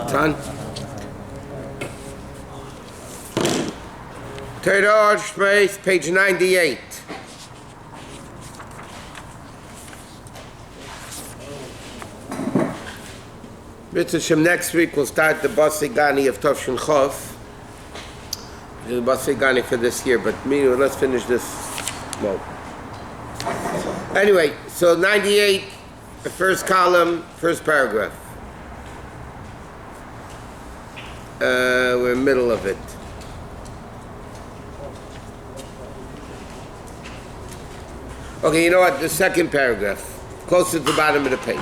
Tan. Torah Shmos, page 98. Mitzvah next week we'll start the Basei Gani of Tov Chof. The Basei Gani for this year, but let's finish this. Well, anyway, so 98, the first column, first paragraph. We're in the middle of it. Okay, you know what? The second paragraph, closer to the bottom of the page.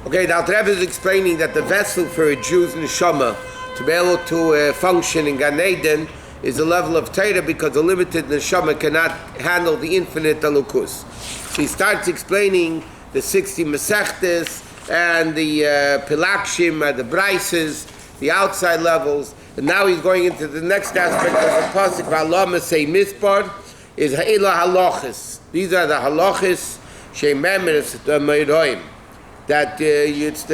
Okay, the Alter Rebbe is explaining that the vessel for a Jew's neshama to be able to function in Gan Eden is a level of Torah, because the limited neshama cannot handle the infinite Elokus. So he starts explaining the 60 Masechtes and the Pilakshim and the Brises, the outside levels, and now he's going into the next aspect of the pasuk. V'alama say mispar is ha'ila halachis. These are the halachis she'memes the meiroim. That it's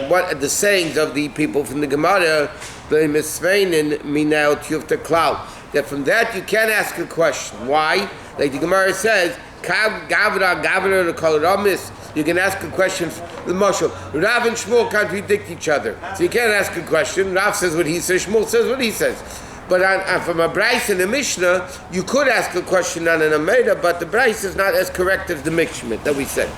what the sayings of the people from the Gemara, that from that you can't ask a question. Why? Like the Gemara says, you can ask a question. The Mashal, Rav and Shmuel contradict each other, so you can't ask a question. Rav says what he says, Shmuel says what he says. But from a Bryce and a Mishnah, you could ask a question on an Ameda, but the Bryce is not as correct as the Mikshmit that we said.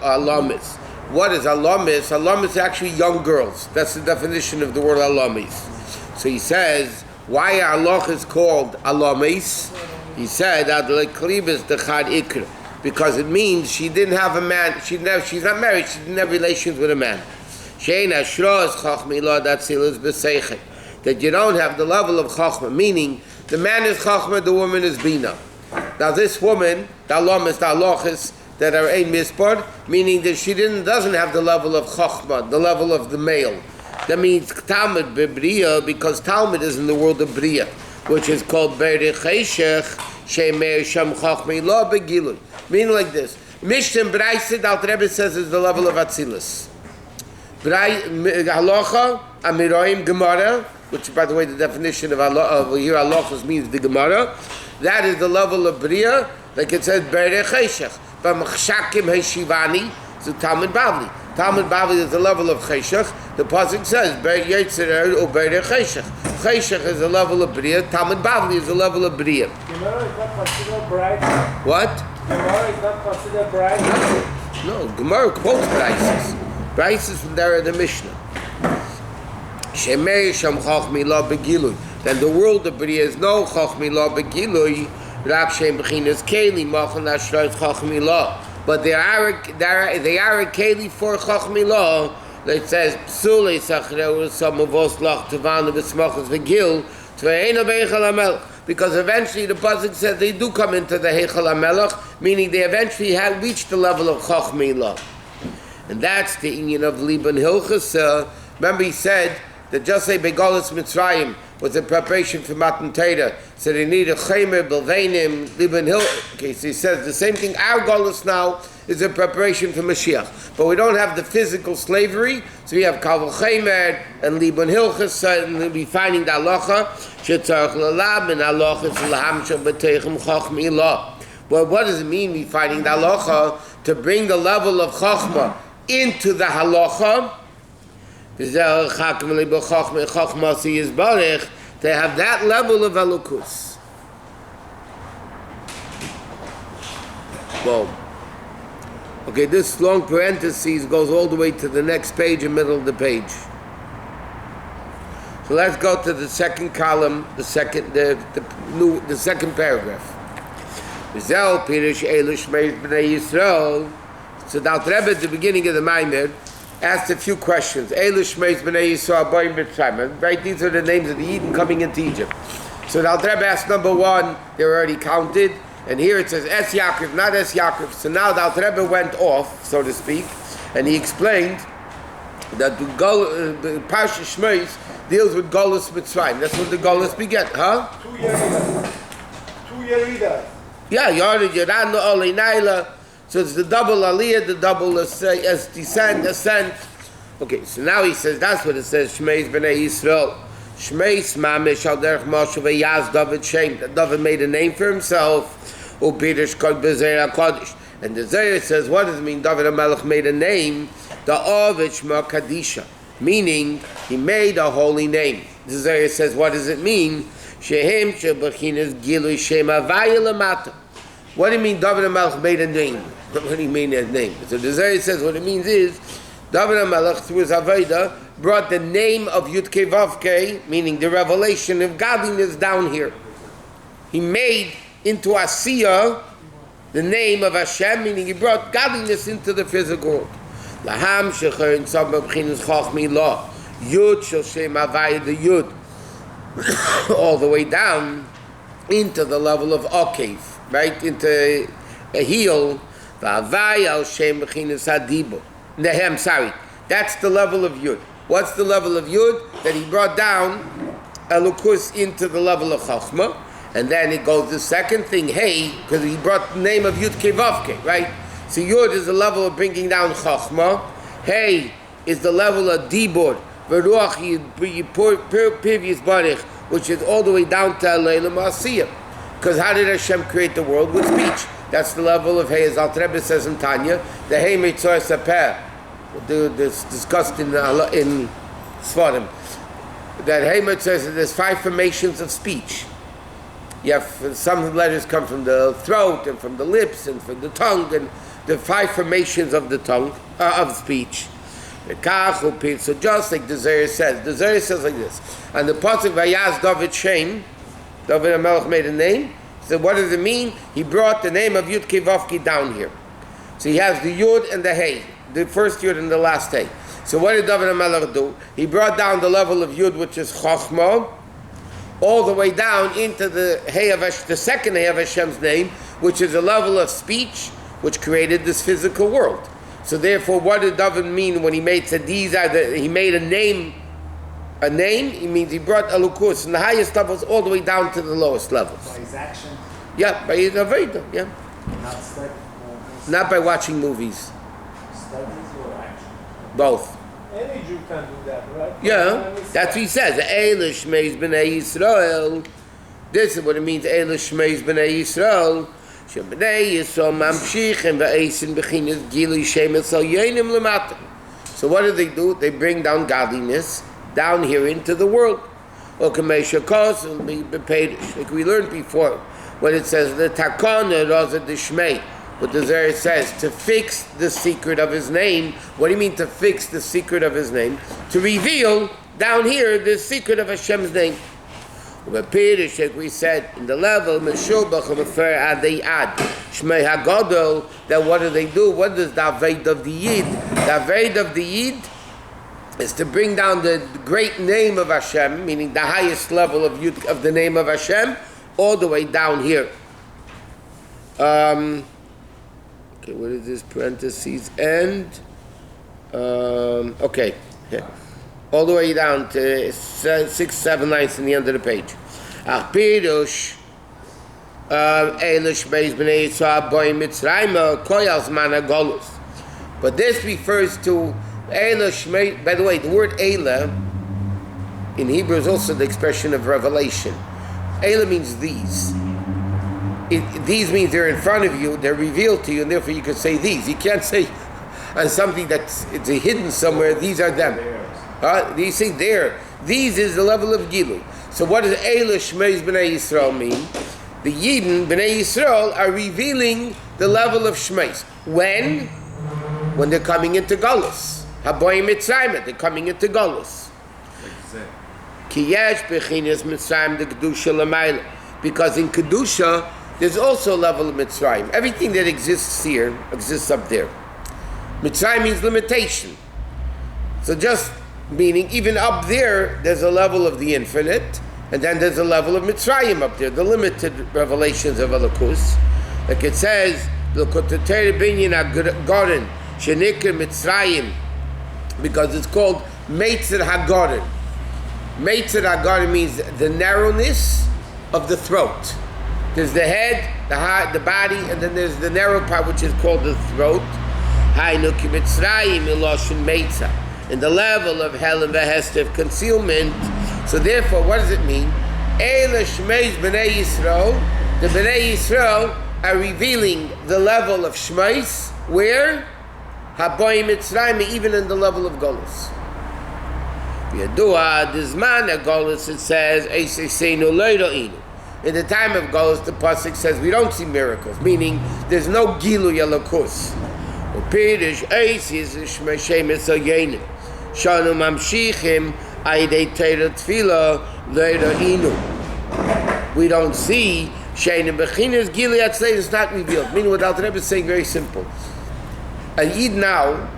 Alamis. What is alamis? Alamis is actually young girls. That's the definition of the word alamis. So he says, why Allah is called alamis? He said, because it means she didn't have a man, she's not married, she didn't have relations with a man. That you don't have the level of chachma, meaning the man is chachma, the woman is bina. Now this woman, the alamis, the halachis, that are ein mispar, meaning that she doesn't have the level of chachma, the level of the male. That means Talmud bebriya, because Talmud is in the world of briya, which is called berecheshech shemer sham chachma lo begilui. Meaning like this: Mishnah Brayse, the Alter Rebbe says, is the level of atzilus. Halacha amiroim Gemara, which by the way the definition of here halachas means the Gemara. That is the level of briya, like it says berecheshech. B'machshakim heshivani, so Talmud Bavli. Talmud Bavli is the level of cheshach. The pasuk says ber yetzer or ber cheshach. Cheshach is the level of bria. Talmud Bavli is the level of bria. Gemara is not considered bride. What? Gemara is not considered bride. No, Gemara quotes Brises. Brises from there in the Mishnah. Shemer sham chachmi la begilui. Then the world of bria is no chachmi la begilui. But they are a keli for chachmilah. It says psule sachreu samavos lach tavanu b'smachos v'gil tve'ena beichal hamelach, because eventually the pasuk says they do come into the heichal hamelach, meaning they eventually have reached the level of chachmilah, and that's the inyan of Liban Hilchas. Remember he said that just say Begolas Mitzrayim was a preparation for Matan Torah. So they need a Chaymer, Belvainim, Liban Hill. Okay, so he says the same thing. Our Golas now is a preparation for Mashiach. But we don't have the physical slavery, so we have Kaval Chaymer and Liban Hilchas, and we'll be finding the halacha. Shetzarach lalab and halacha laham shabbatechem chachma ilah. Well, what does it mean, we finding the halacha? To bring the level of chachma into the halacha, to have that level of elokus. Well, okay, this long parenthesis goes all the way to the next page, in the middle of the page. So let's go to the second column, the second paragraph. So the Alter Rebbe at the beginning of the Maimer asked a few questions. Right, these are the names of the Eden coming into Egypt. So the Alter Rebbe asked number one, they were already counted, and here it says Es Yaakov, not Es Yaakov. So now the Alter Rebbe went off, so to speak, and he explained that the parshat Shemot deals with Golus Mitzrayim. That's what the Golus beget, huh? 2 years ago. 2 Yeridas. Yeah, Yared Yeranu Oli Naila. So it's the double aliyah, the double descent, ascent. Okay, so now he says, that's what it says, Shmeis B'nai Yisrael. Shmeis Mamish Al Derech Moshe V'Yaz David Shem. David made a name for himself. U'Pirush Kod B'Zeir HaKodesh. And the Zohar says, what does it mean David HaMelech made a name? The Ovid Shema Kadisha. Meaning, he made a holy name. The Zohar says, what does it mean? Shehem Shebechinas Gilui Shem Havaya Lamata. What do you mean David HaMelech made a name? What do you mean that name? So the Zohar says what it means is David HaMelech through his Aveda brought the name of Yud-Kei Vav-Kei, meaning the revelation of godliness down here. He made into Asiyah the name of Hashem, meaning he brought godliness into the physical world. Laham Shecher in Tzavma B'chinas Chachmi Lo Yud Shel Shem Havaya the Yud all the way down into the level of Okev, right? Into a heel. I'm sorry. That's the level of Yud. What's the level of Yud? That he brought down Elukus into the level of Chachma. And then it goes the second thing, hey, because he brought the name of Yud Kevavke, right? So Yud is the level of bringing down Chachma. Hey is the level of Dibur. Veruach Pivius Barich, which is all the way down to Leilam Asiyah. Because how did Hashem create the world? With speech. That's the level of Hey, as Alter Rebbe says in Tanya, the Hey Mitzvah Sapeh, this discussed in Sfarim, that Hey Mitzvah says there's 5 formations of speech. You have some letters come from the throat and from the lips and from the tongue, and the 5 formations of the tongue, of speech. So just like the Zohar says like this. And the pasuk Vayaz David Shem, David HaMelech made a name. So what does it mean? He brought the name of Yud Kevavki down here. So he has the Yud and the Hey, the first Yud and the last Hey. So what did David HaMelech do? He brought down the level of Yud, which is Chachma, all the way down into the Hey of the second Hey of Hashem's name, which is a level of speech, which created this physical world. So therefore, what did David mean when he made he made a name? A name, it means he brought Elukus from the highest levels all the way down to the lowest levels. By his action? Yeah, by his Aveda, yeah. Not study? Not by watching movies. Studies or action? Both. Any Jew can do that, right? Yeah, that's what he says. Eilish Shmeis B'nai Yisrael. This is what it means, Eilish Shmeis B'nai Yisrael. Sheb'nai Yisrael Mamshichem V'Eisin B'chinas Gilui Shem Esal Yenim L'mata. So what do? They bring down godliness down here into the world. Like we learned before, when it says the Takana Raza Dishmei, what the Zohar says, to fix the secret of his name. What do you mean to fix the secret of his name? To reveal down here the secret of Hashem's name. Like we said in the level, Shmei HaGadol, that what do? What does the Aved of the Yid? The Aved of the Yid is to bring down the great name of Hashem, meaning the highest level of the name of Hashem, all the way down here. Okay, what is this? Parentheses end. Okay, yeah. All the way down to 6, 7 lines in the end of the page. Pirush Eilish Beis B'nei Yisrael Boi Mitzrayim Koyal Zman HaGolus. But this refers to Eilish. By the way, the word Eila in Hebrew is also the expression of revelation. Eila means these. These means they're in front of you, they're revealed to you, and therefore you can say these. You can't say on something that's hidden somewhere, these are them. You say there. These is the level of Gilu. So what does Eila Shmeis B'nai Yisrael mean? The Yidden, B'nai Yisrael, are revealing the level of Shmeis. When? When they're coming into Galus. Haboyim Mitzrayim, they're coming into Galus. Ki yesh b'chinas Mitzrayim de Kedusha l'mayla. Because in Kedusha, there's also a level of Mitzrayim. Everything that exists here exists up there. Mitzrayim means limitation. So just meaning even up there, there's a level of the infinite, and then there's a level of Mitzrayim up there, the limited revelations of Elokus. Like it says, L'koteter binyan ha-goren, shenikr Mitzrayim, because it's called Meitzer ha-goren. Meitzer ha-goren means the narrowness of the throat. There's the head, the heart, the body, and then there's the narrow part which is called the throat. In the level of hell and behest of concealment. So therefore, what does it mean? The Bnei Yisrael are revealing the level of Shmais, where? Haboim Mitzrayim, even in the level of Golus. Yadua, Dizman Golus, it says, in the time of Golus, the pasuk says we don't see miracles, meaning there's no Gilu Yalakus. Upirish Eis is Shmashem Esoyenim. Shanu Mamshichim Aidei Teira Tfila Leira Inu. We don't see Sheinim Bechinas Gilu Yatzlein is not revealed. Meaning what Alter Rebbe is saying very simple. A Yid now,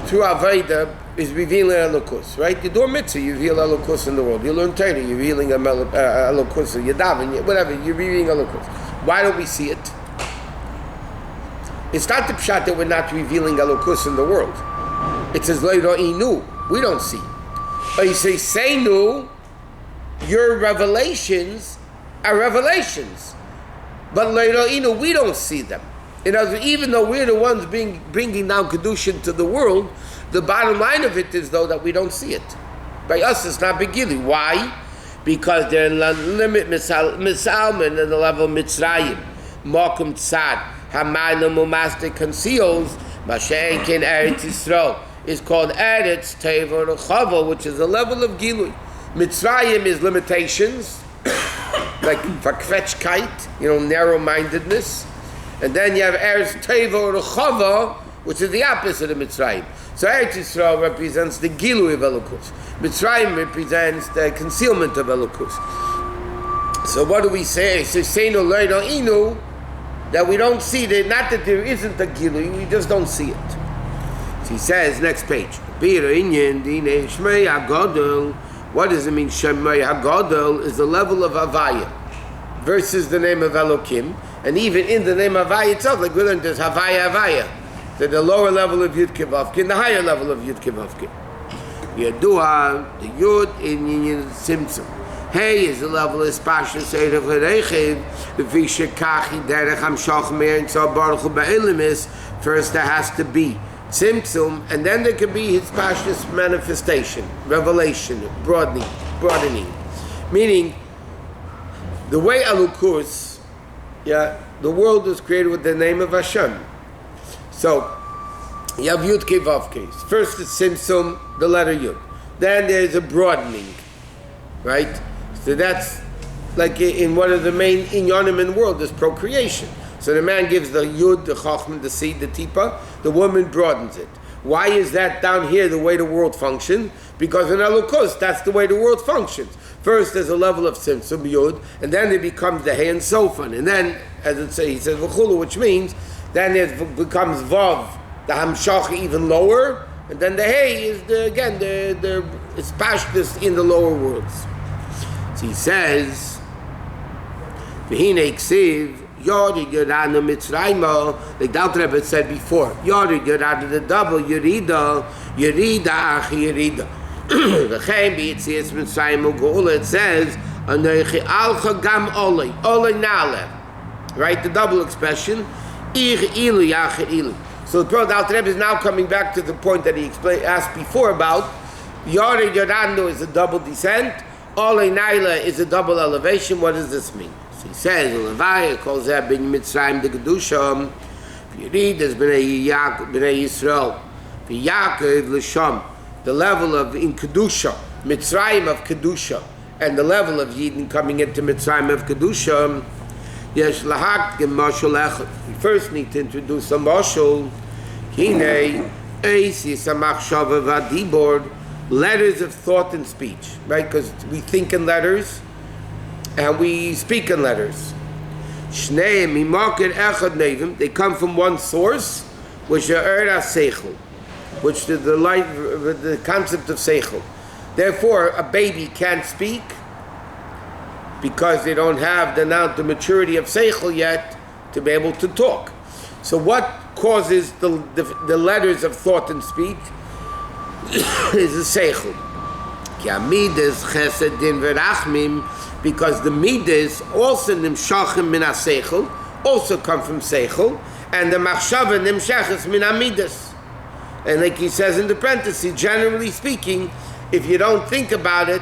through Aveda, is revealing Elokus, right? You do a mitzvah, you reveal Elokus in the world. You learn Torah, you're revealing Elokus, you daven, whatever, you're revealing Elokus. Why don't we see it? It's not the pshat that we're not revealing Elokus in the world. It says, Leiro Inu, we don't see. Or you say, Seinu, your revelations are revelations. But Leiro Inu, we don't see them. In other words, even though we're the ones bringing down Kedushin to the world, the bottom line of it is, though, that we don't see it. By us, it's not begili. Why? Because they're in the limit misalman in the level of Mitzrayim. Mokum tzad. Hamayla mumastik conceals. Mashenkin Eretz Yisrael is called Eretz Teva Rechava, which is a level of Gilui. Mitzrayim is limitations, like Fakvetchkeit, narrow-mindedness. And then you have Eretz Teva Rechava, which is the opposite of Mitzrayim. So Eretz Yisrael represents the Gilui of Elokus. Mitzrayim represents the concealment of Elokus. So what do we say? Say no leino inu, that we don't see it. Not that there isn't a Gilui, we just don't see it. So he says, next page. What does it mean? Shemay HaGodel is the level of Havaya versus the name of Elokim. And even in the name of Havaya itself, like we learned, there's Havaya. The lower level of Yud Kevavkin, the higher level of Yud Kevavkin. Yadua, the Yud in Yin Simtzum. Hey is the level of Spashas Erev Harechiv, the Vishakachi Derech Hamshach Meir and so Baruch Hu Ba'ilimis. First there has to be Simtzum, and then there can be his Spashas manifestation, revelation, broadening. Meaning, the way Alukus, the world was created with the name of Hashem. So, you have Yud Kei Vav Kei. First it's Simsum, the letter Yud. Then there's a broadening, right? So that's like in one of the main inyanim in the world, is procreation. So the man gives the Yud, the Chachman, the seed, the Tipa. The woman broadens it. Why is that down here the way the world functions? Because in Elokus, that's the way the world functions. First there's a level of Simsum, Yud, and then it becomes the Hey and Sofan. And then, as it says, he says V'chulu, which means then it becomes Vav, the Hamshach even lower, and then the Hey is it's Pashtus in the lower worlds. So he says, V'hinei ksiv, Yori Yoranu Mitzrayma, like the Alter Rebbe said before, Yori Yoranu the double, Yerida Achi Yerida. V'chein b'yitzias Mitzrayim u'geula, it says, Anoichi alcha gam olei nale, right, the double expression, so the Prophet Alter Rebbe is now coming back to the point that he asked before about Yori Yoranu is a double descent, Olei Naila is a double elevation. What does this mean? So he says, Levaya calls that Ben Mitzrayim the Kedusha. If you read, there's Bnei Yisrael, Yaakov L'Sham, the level of in Kedusha, Mitzrayim of Kedusha, and the level of Yidden coming into Mitzrayim of Kedusha. Yes, lahak gemashul echad. We first need to introduce a mashul. Hinei eis yisamachshava vadibord, letters of thought and speech, right? Because we think in letters and we speak in letters. Shneim mimakir echad nevim. They come from one source, which is seichel, which is the concept of seichel. Therefore, a baby can't speak, because they don't have the maturity of seichel yet to be able to talk. So what causes the letters of thought and speech is the seichel. Ki amidas chesed din v'rachmim because the midas also nimshachim min ha-seichel, also come from seichel, and the machshava nimshachis min ha-midas. And like he says in the parenthesis, generally speaking, if you don't think about it,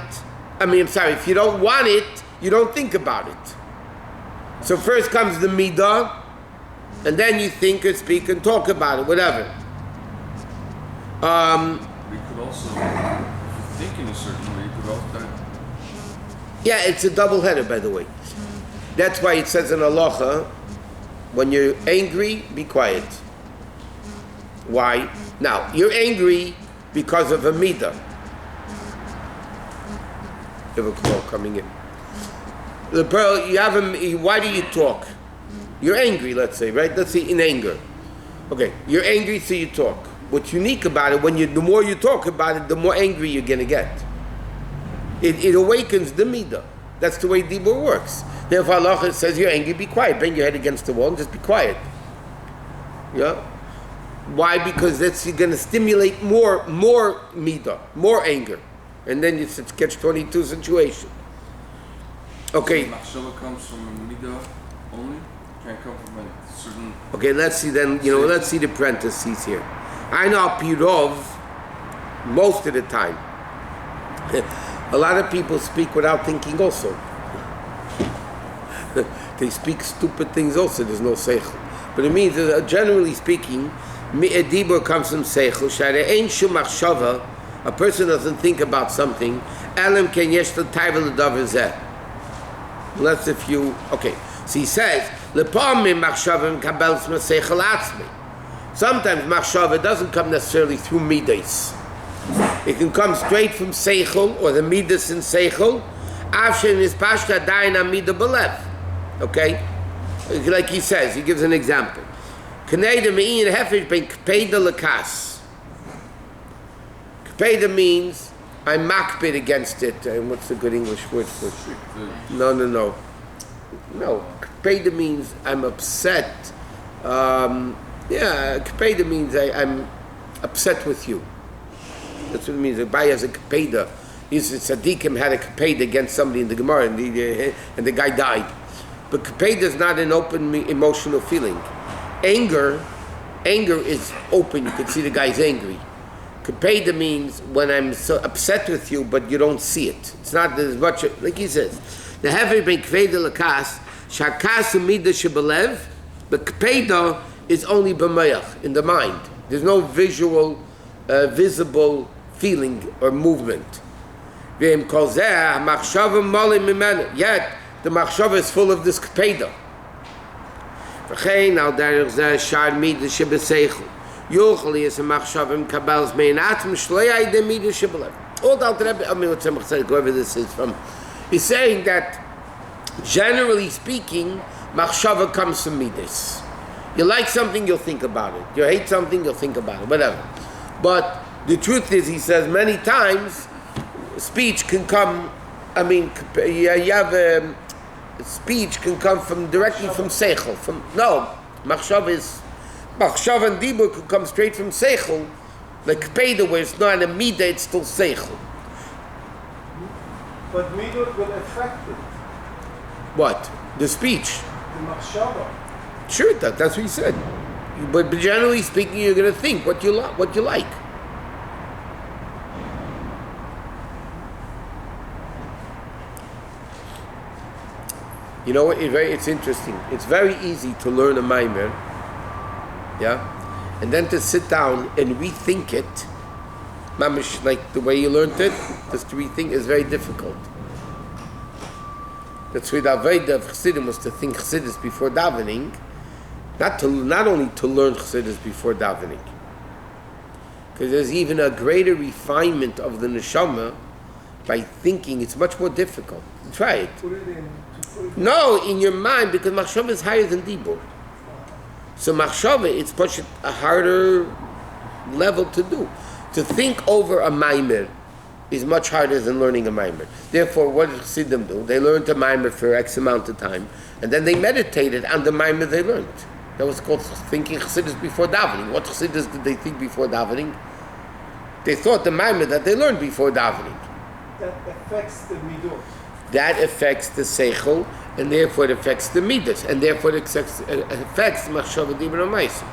if you don't want it, you don't think about it. So first comes the midah, and then you think and speak and talk about it, whatever. We could also, if you think in a certain way, you could also... Yeah, it's a double header, by the way. That's why it says in halacha, when you're angry, be quiet. Why? Now, you're angry because of a midah. You have a call coming in. The pearl, why do you talk? You're angry, let's say, right? Let's say in anger. Okay, you're angry, so you talk. What's unique about it, the more you talk about it, the more angry you're going to get. It awakens the midah. That's the way dibur works. Therefore, Allah says, you're angry, be quiet. Bang your head against the wall and just be quiet. Yeah? Why? Because you're going to stimulate more midah, more anger. And then it's a catch-22 situation. Okay. So machshava comes from a midah only? Can't come from a certain... Okay, let's see then, let's see the parentheses here. I know pirov most of the time. A lot of people speak without thinking also. They speak stupid things also, there's no seichel. But it means, generally speaking, a dibur comes from seichel. Share ein shum machshava, a person doesn't think about something, elam ken yesh l'tayvel l'davar zeh. Unless if you, okay. So he says, lepamim machshavim kabels maseichel atzmi. Sometimes machshava doesn't come necessarily through midas. It can come straight from seichel, or the midas in seichel. Afshin is pashta daina midah belev. Okay? Like he says, he gives an example. Kneda me'in hefesh ben kpeda lekas. Kpeda means I'm makbid against it. And what's the good English word for it? No. No. Kpeda means I'm upset. Kpeda means I'm upset with you. That's what it means. The Abai has a kpeda. Tzaddikim had a kpeda against somebody in the Gemara, and the guy died. But kpeda is not an open emotional feeling. Anger is open. You can see the guy's angry. Kpeda means when I'm so upset with you, but you don't see it. It's not as much, like he says. The heavy ben kpeda lakas, shakas umida shebelev, but kpeda is only b'mayach, in the mind. There's no visible feeling or movement. Yet the machshava is full of this kpeda. Usually is a machshavim kabels mein atem shloyai de midah shebelev. All the Alter Rebbe, whoever this is from, is saying that generally speaking, machshava comes from midas. You like something, you'll think about it. You hate something, you'll think about it. Whatever. But the truth is, he says many times, speech can come. Speech can come directly from seichel. Machshav and dibur could come straight from seichel, like kpeda, where it's not a midah, it's still seichel. But midah will affect it. What? The speech. The machshava. Sure, that's what he said. But generally speaking, you're going to think what you like. You know what? It's interesting. It's very easy to learn a maimer, and then to sit down and rethink it, mamish, like the way you learned it, just to rethink is very difficult. That's why the Aveda of Chassidim was to think Chassidus before davening, not only to learn Chassidus before davening, because there's even a greater refinement of the neshama by thinking. It's much more difficult. Try it. Put it in. No, in your mind, because machshava is higher than dibur. So machshava, it's much a harder level to do. To think over a maimer is much harder than learning a maimer. Therefore, what did Chassidim do? They learned a maimer for X amount of time, and then they meditated on the maimer they learned. That was called thinking Chassidus before davening. What Chassidus did they think before davening? They thought the maimer that they learned before davening. That affects the midah. that affects the seichel, and therefore it affects the midas, and therefore it affects machshava dibur u'maisa.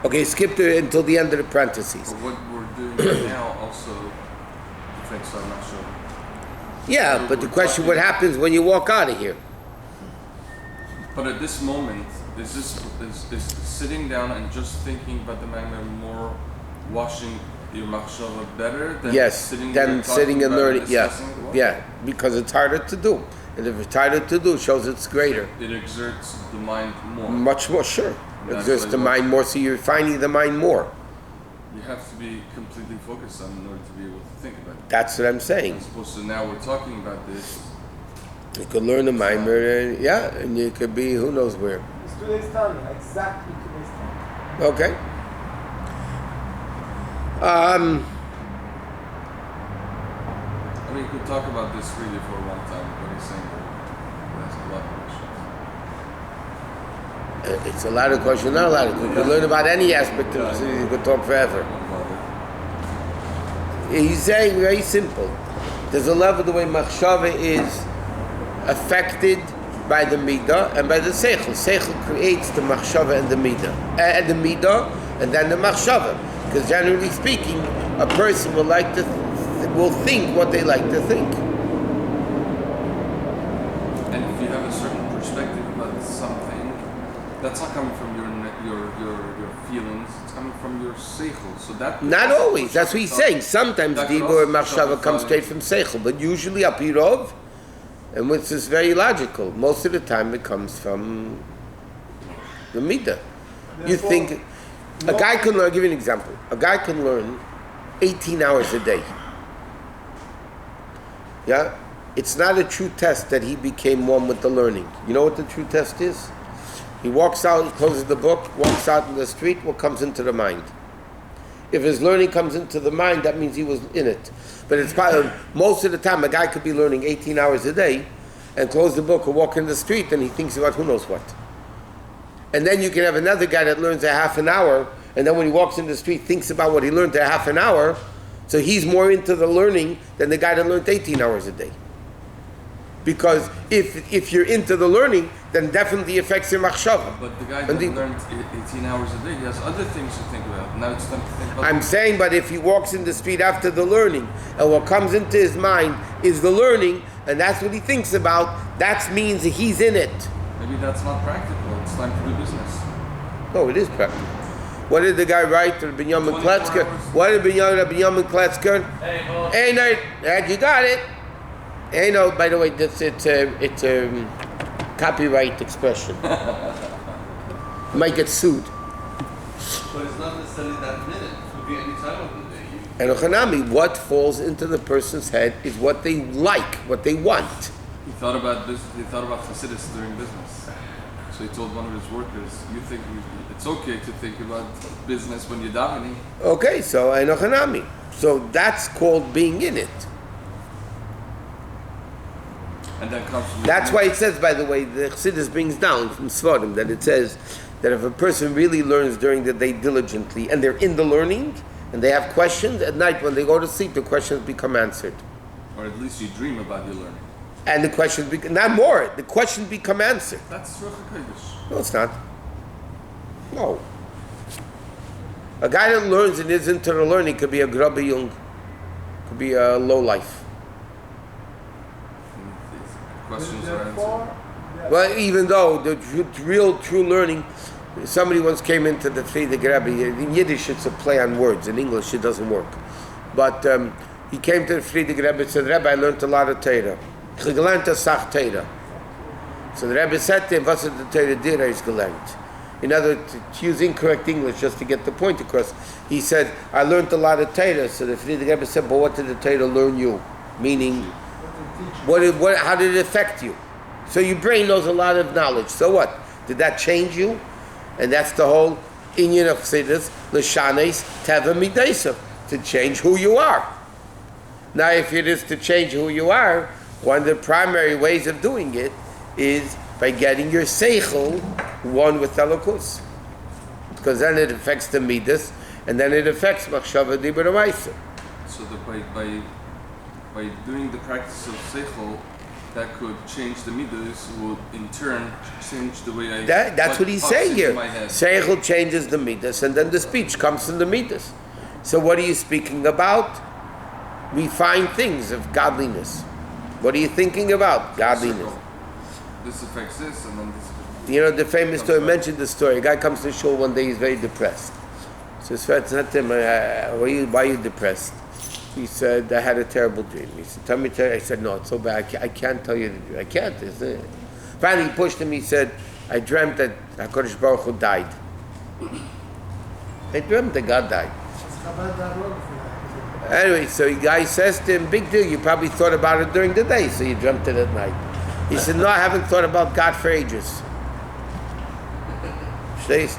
Okay, skip until the end of the parentheses. But what we're doing now also affects our machshava. Yeah, but the question, what happens when you walk out of here? But at this moment, is sitting down and just thinking about the magna more washing your machshava better than sitting and learning? Yeah, Yeah, because it's harder to do. And if it's harder to do, it shows it's greater. It exerts the mind more. Much more, sure. It That's exerts the mind more, so you're finding the mind more. You have to be completely focused on in order to be able to think about it. That's what I'm saying. As opposed to now we're talking about this. You could learn the mind, and you could be who knows where. It's today's time, exactly today's time. Okay. I mean, you could talk about this really for a long time, but he's saying there's a lot of questions. It's a lot of questions, not a lot of questions. You could learn about any aspect of it, you could talk forever. He's saying very simple. There's a level the way machshava is affected by the midah and by the seichel. Seichel creates the machshava and the midah. And the midah and then the machshava. Because generally speaking, a person will will think what they like to think. And if you have a certain perspective about something, that's not coming from your feelings, it's coming from your seichel. So that not always. That's what he's saying. Sometimes dibur and machshava come straight from seichel, but usually apirov, and which is very logical. Most of the time, it comes from the midah. You think a guy can learn. I'll give you an example. A guy can learn 18 hours a day. Yeah, it's not a true test that he became one with the learning. You know what the true test is? He walks out, he closes the book, walks out in the street, what comes into the mind? If his learning comes into the mind, that means he was in it. But it's probably, most of the time, a guy could be learning 18 hours a day and close the book or walk in the street and he thinks about who knows what. And then you can have another guy that learns a half an hour, and then when he walks in the street, thinks about what he learned a half an hour, so he's more into the learning than the guy that learned 18 hours a day. Because if you're into the learning, then definitely affects your machshava. But the guy that learned 18 hours a day, he has other things to think about. Now it's time to think about. I'm saying, but if he walks in the street after the learning, and what comes into his mind is the learning, and that's what he thinks about, that means he's in it. Maybe that's not practical. It's time to do business. No, it is practical. What did the guy write? Rabbi Yamin Kletzker. What did Rabbi Yamin Kletzker? Hey, no, you got it. Hey, no. By the way, it's a copyright expression. You might get sued. But it's not necessarily that minute. It could be any time of the day. And Ochanami, what falls into the person's head is what they like, what they want. He thought about this. He thought about Hasidus during business. So he told one of his workers, "You think it's okay to think about business when you're davening?" Okay, so Ochanami. So that's called being in it. And that comes from That's why it says, by the way, the Chassidus brings down from Svarim that it says that if a person really learns during the day diligently and they're in the learning and they have questions, at night when they go to sleep, the questions become answered. Or at least you dream about your learning. And the questions become, not more, the questions become answered. That's Ruach HaKodesh. No, it's not. No. A guy that learns and is into the learning could be a grubby young, could be a low life. Questions are answered. Well, even though the real true learning, somebody once came into the Friedrich Rebbe. In Yiddish it's a play on words. In English it doesn't work. But he came to the Friedrich Rebbe and said, "Rebbe, I learned a lot of Torah. Ich gelernt a Sach Torah." So the Rebbe said to him, "Was hat the Torah dir is gelernt?" In other words, to use incorrect English just to get the point across, he said, "I learned a lot of Torah." So the Friedrich Rebbe said, "But what did the Torah learn you?" Meaning, how did it affect you? So your brain knows a lot of knowledge. So what? Did that change you? And that's the whole inyan of Chassidus, l'shanes teva mideisav, to change who you are. Now, if it is to change who you are, one of the primary ways of doing it is by getting your seichel one with Elokus, because then it affects the midas, and then it affects machshava dibur u'maisa. So by by doing the practice of seichel, that could change the midas, would in turn change the way I. That's what he's saying here. Seichel changes the midas, and then the speech comes from the midas. So what are you speaking about? Refined things of godliness. What are you thinking about? Godliness. This affects this, and then this. You know the famous story. I mentioned the story. A guy comes to shul one day. He's very depressed. So his friend said to him, "Why are you depressed?" He said, "I had a terrible dream." He said, "Tell me." I said, "No, it's so bad. I can't tell you the dream. I can't." Finally, he pushed him. He said, "I dreamt that HaKadosh Baruch Hu died. I dreamt that God died." Anyway, so the guy says to him, "Big deal. You probably thought about it during the day, so you dreamt it at night." He said, "No, I haven't thought about God for ages." Verstehst?